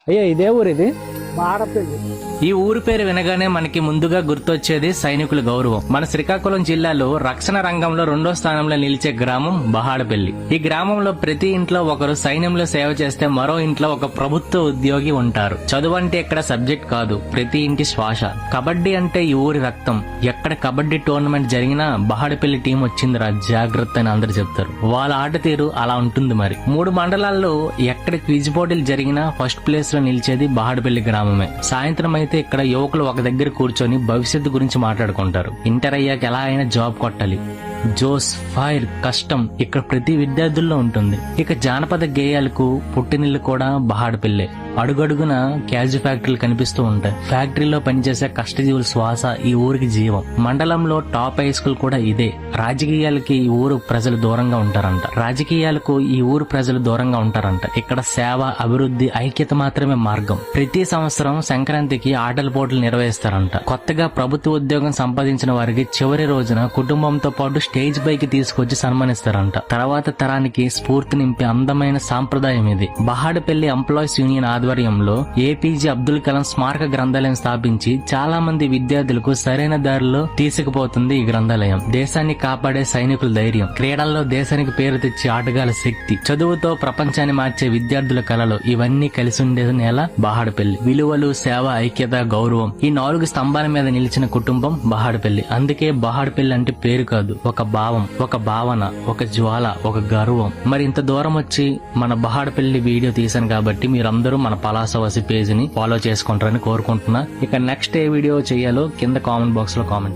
అయ్యా ఇదే ఊరు ఇది? బాడపల్లి. ఈ ఊరు పేరు వినగానే మనకి ముందుగా గుర్తొచ్చేది సైనికుల గౌరవం. మన శ్రీకాకుళం జిల్లాలో రక్షణ రంగంలో 2వ స్థానంలో నిలిచే గ్రామం బహాడపల్లి. ఈ గ్రామంలో ప్రతి ఇంట్లో ఒకరు సైన్యంలో సేవ చేస్తే మరో ఇంట్లో ఒక ప్రభుత్వ ఉద్యోగి ఉంటారు. చదువు అంటే ఇక్కడ సబ్జెక్ట్ కాదు, ప్రతి ఇంటి శ్వాస. కబడ్డీ అంటే ఈ ఊరి రక్తం. ఎక్కడ కబడ్డీ టోర్నమెంట్ జరిగినా బహాడపల్లి టీం వచ్చిందిరా జాగ్రత్త అని అందరు చెప్తారు. వాళ్ళ ఆట తీరు అలా ఉంటుంది. మరి 3 మండలాల్లో ఎక్కడ క్విజ్ పోటీలు జరిగినా ఫస్ట్ ప్లేస్ లో నిలిచేది బహాడపల్లి గ్రామమే. సాయంత్రం అయితే ఇక్కడ యువకులు ఒక దగ్గర కూర్చొని భవిష్యత్తు గురించి మాట్లాడుకుంటారు. ఇంటర్ అయ్యాక ఎలా అయినా జాబ్ కొట్టాలి. జోస్, ఫైర్, కష్టం ఇక్కడ ప్రతి విద్యార్థుల్లో ఉంటుంది. ఇక జానపద గేయాలకు పుట్టినిల్లు కూడా బహాడపల్లె. అడుగడుగున క్యాజు ఫ్యాక్టరీలు కనిపిస్తూ ఉంటాయి. ఫ్యాక్టరీలో పనిచేసే కష్టజీవుల శ్వాస ఈ ఊరికి జీవం. మండలంలో టాప్ హై స్కూల్ కూడా ఇదే. రాజకీయాలకి ఈ ఊరు ప్రజలు దూరంగా ఉంటారంట. ఇక్కడ సేవ, అభివృద్ధి, ఐక్యత మాత్రమే మార్గం. ప్రతి సంవత్సరం సంక్రాంతికి ఆటల పోటీలు నిర్వహిస్తారంట. కొత్తగా ప్రభుత్వ ఉద్యోగం సంపాదించిన వారికి చివరి రోజున కుటుంబంతో పాటు స్టేజ్ పైకి తీసుకొచ్చి సన్మానిస్తారంట. తర్వాత తరానికి స్ఫూర్తి నింపే అందమైన సాంప్రదాయం ఇది. బహాడపల్లి ఎంప్లాయీస్ యూనియన్ ఆధ్వర్యంలో ఏపీజే అబ్దుల్ కలాం స్మారక గ్రంథాలయం స్థాపించి చాలా మంది విద్యార్థులకు సరైన దారిలో తీసుకుపోతుంది ఈ గ్రంథాలయం. దేశాన్ని కాపాడే సైనికుల ధైర్యం, క్రీడల్లో దేశానికి పేరు తెచ్చే ఆటగాళ్ల శక్తి, చదువుతో ప్రపంచాన్ని మార్చే విద్యార్థుల కళలు ఇవన్నీ కలిసి ఉండేది నేల బహాడపల్లి. విలువలు, సేవ, ఐక్యత, గౌరవం ఈ 4 స్తంభాల మీద నిలిచిన కుటుంబం బహాడపల్లి. అందుకే బహాడపల్లి అంటే పేరు కాదు, ఒక భావం, ఒక భావన, ఒక జ్వాల, ఒక గర్వం. మరి ఇంత దూరం వచ్చి మన బహాడపల్లి వీడియో తీశాను కాబట్టి మీరందరూ మన పలాసవాసి పేజ్ ని ఫాలో చేసుకుంటారని కోరుకుంటున్నా. ఇక నెక్స్ట్ ఏ వీడియో చేయాలో కింద కామెంట్ బాక్స్ లో కామెంట్ చేయండి.